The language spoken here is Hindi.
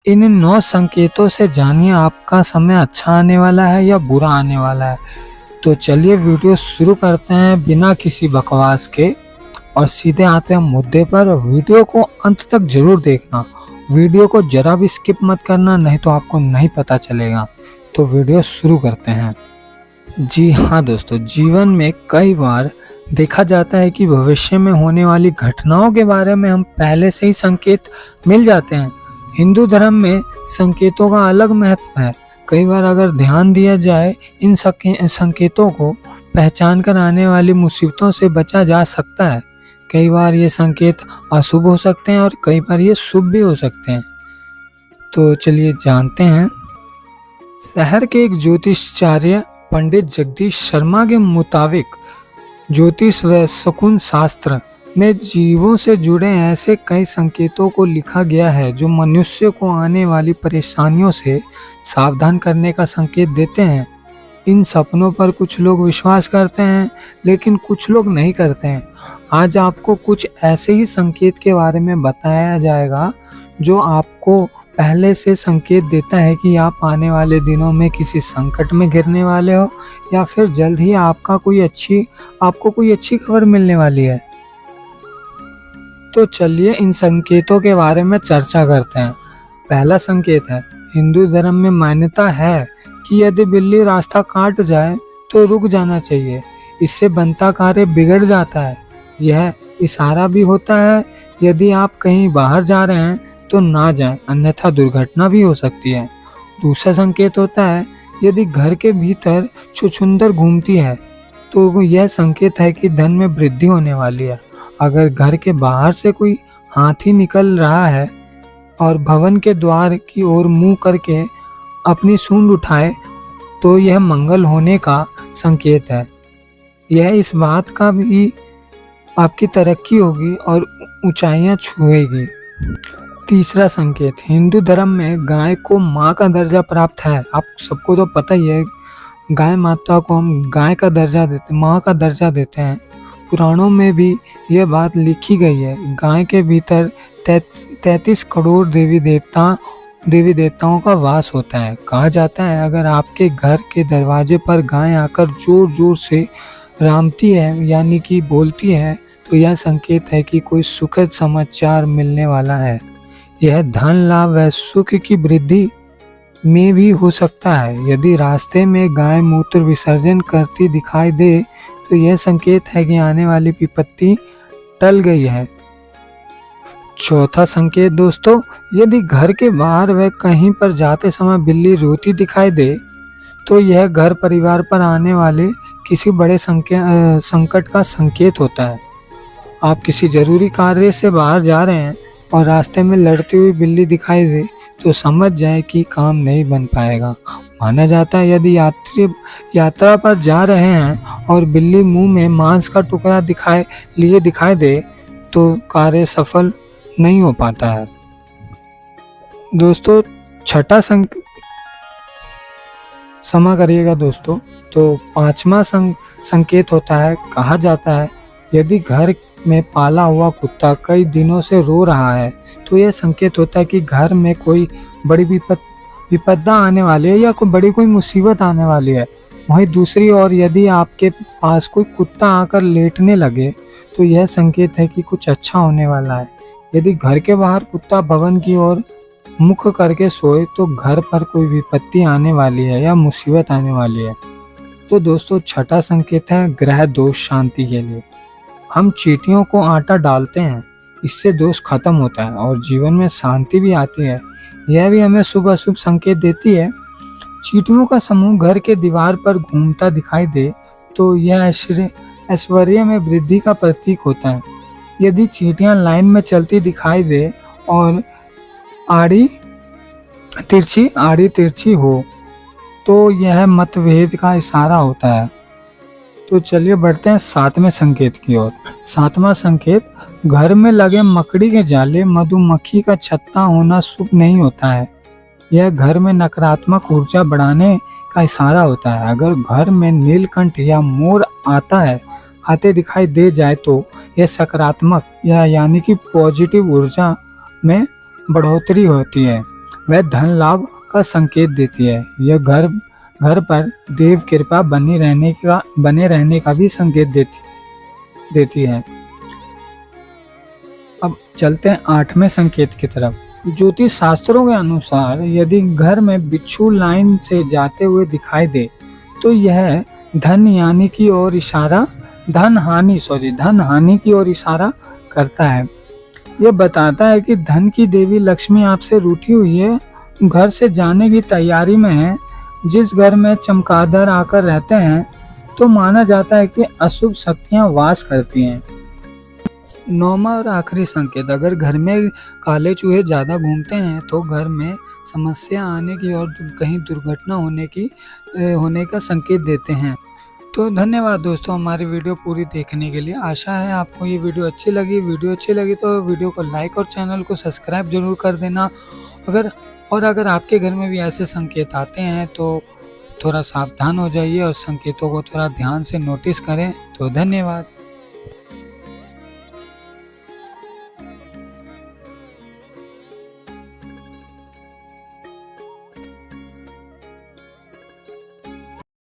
इन 9 संकेतों से जानिए आपका समय अच्छा आने वाला है या बुरा आने वाला है। तो चलिए वीडियो शुरू करते हैं बिना किसी बकवास के और सीधे आते हैं मुद्दे पर। वीडियो को अंत तक जरूर देखना, वीडियो को जरा भी स्किप मत करना, नहीं तो आपको नहीं पता चलेगा। तो वीडियो शुरू करते हैं। जी हाँ दोस्तों, जीवन में कई बार देखा जाता है कि भविष्य में होने वाली घटनाओं के बारे में हम पहले से ही संकेत मिल जाते हैं। हिंदू धर्म में संकेतों का अलग महत्व है। कई बार अगर ध्यान दिया जाए इन संकेतों को पहचान कर आने वाली मुसीबतों से बचा जा सकता है। कई बार ये संकेत अशुभ हो सकते हैं और कई बार ये शुभ भी हो सकते हैं। तो चलिए जानते हैं। शहर के एक ज्योतिषाचार्य पंडित जगदीश शर्मा के मुताबिक ज्योतिष व शकुन शास्त्र में जीवों से जुड़े ऐसे कई संकेतों को लिखा गया है जो मनुष्य को आने वाली परेशानियों से सावधान करने का संकेत देते हैं। इन सपनों पर कुछ लोग विश्वास करते हैं लेकिन कुछ लोग नहीं करते हैं। आज आपको कुछ ऐसे ही संकेत के बारे में बताया जाएगा जो आपको पहले से संकेत देता है कि आप आने वाले दिनों में किसी संकट में घिरने वाले हो या फिर जल्द ही आपको कोई अच्छी खबर मिलने वाली है। तो चलिए इन संकेतों के बारे में चर्चा करते हैं। पहला संकेत है, हिंदू धर्म में मान्यता है कि यदि बिल्ली रास्ता काट जाए तो रुक जाना चाहिए, इससे बनता कार्य बिगड़ जाता है। यह इशारा भी होता है यदि आप कहीं बाहर जा रहे हैं तो ना जाएं, अन्यथा दुर्घटना भी हो सकती है। दूसरा संकेत होता है, यदि घर के भीतर छुछुंदर घूमती है तो यह संकेत है कि धन में वृद्धि होने वाली है। अगर घर के बाहर से कोई हाथी निकल रहा है और भवन के द्वार की ओर मुंह करके अपनी सूंड उठाए तो यह मंगल होने का संकेत है। यह इस बात का भी आपकी तरक्की होगी और ऊंचाइयां छुएगी। तीसरा संकेत, हिंदू धर्म में गाय को माँ का दर्जा प्राप्त है। आप सबको तो पता ही है, गाय माता को हम माँ का दर्जा देते हैं। पुराणों में भी यह बात लिखी गई है। गाय के भीतर 33 करोड़ देवी देवताओं का वास होता है। कहा जाता है अगर आपके घर के दरवाजे पर गाय आकर जोर जोर से रामती है यानी कि बोलती है तो यह संकेत है कि कोई सुखद समाचार मिलने वाला है। यह धन लाभ व सुख की वृद्धि में भी हो सकता है। यदि रास्ते में गाय मूत्र विसर्जन करती दिखाई दे तो यह संकेत है कि आने वाली विपत्ति टल गई है। चौथा संकेत दोस्तों, यदि घर के बाहर व कहीं पर जाते समय बिल्ली रोती दिखाई दे तो यह घर परिवार पर आने वाले किसी बड़े संकट का संकेत होता है। आप किसी जरूरी कार्य से बाहर जा रहे हैं और रास्ते में लड़ती हुई बिल्ली दिखाई दे तो समझ जाए कि काम नहीं बन पाएगा। माना जाता है यदि यात्रा पर जा रहे हैं और बिल्ली मुंह में मांस का टुकड़ा दिखाई दे तो कार्य सफल नहीं हो पाता है। दोस्तों छठा क्षमा करिएगा दोस्तों। तो पांचवा संकेत होता है, कहा जाता है यदि घर में पाला हुआ कुत्ता कई दिनों से रो रहा है तो यह संकेत होता है कि घर में कोई बड़ी विपदा आने वाली है या कोई मुसीबत आने वाली है। वहीं दूसरी ओर यदि आपके पास कोई कुत्ता आकर लेटने लगे तो यह संकेत है कि कुछ अच्छा होने वाला है। यदि घर के बाहर कुत्ता भवन की ओर मुख करके सोए तो घर पर कोई विपत्ति आने वाली है या मुसीबत आने वाली है। तो दोस्तों छठा संकेत है ग्रह दोष शांति के लिए। हम चींटियों को आटा डालते हैं, इससे दोष खत्म होता है और जीवन में शांति भी आती है। यह भी हमें शुभ अशुभ संकेत देती है। चींटियों का समूह घर के दीवार पर घूमता दिखाई दे तो यह ऐश्वर्य में वृद्धि का प्रतीक होता है। यदि चींटियां लाइन में चलती दिखाई दे और आड़ी तिरछी हो तो यह मतभेद का इशारा होता है। तो चलिए बढ़ते हैं सातवें संकेत की ओर। सातवां संकेत, घर में लगे मकड़ी के जाले मधुमक्खी का छत्ता होना शुभ नहीं होता है। यह घर में नकारात्मक ऊर्जा बढ़ाने का इशारा होता है। अगर घर में नीलकंठ या मोर आते दिखाई दे जाए तो यह सकारात्मक यानी कि पॉजिटिव ऊर्जा में बढ़ोतरी होती है। वह धन लाभ का संकेत देती है। यह घर पर देव कृपा बने रहने का भी संकेत देती है। अब चलते हैं 8वें संकेत की तरफ। ज्योतिष शास्त्रों के अनुसार यदि घर में बिच्छू लाइन से जाते हुए दिखाई दे तो यह धन हानि की ओर इशारा करता है। यह बताता है कि धन की देवी लक्ष्मी आपसे रूठी हुई है, घर से जाने की तैयारी में है। जिस घर में चमगादड़ आकर रहते हैं तो माना जाता है कि अशुभ शक्तियां वास करती हैं। 9वां और आखिरी संकेत, अगर घर में काले चूहे ज़्यादा घूमते हैं तो घर में समस्या आने की और कहीं दुर्घटना होने का संकेत देते हैं। तो धन्यवाद दोस्तों हमारी वीडियो पूरी देखने के लिए। आशा है आपको ये वीडियो अच्छी लगी तो वीडियो को लाइक और चैनल को सब्सक्राइब जरूर कर देना। अगर आपके घर में भी ऐसे संकेत आते हैं तो थोड़ा सावधान हो जाइए और संकेतों को थोड़ा ध्यान से नोटिस करें। तो धन्यवाद।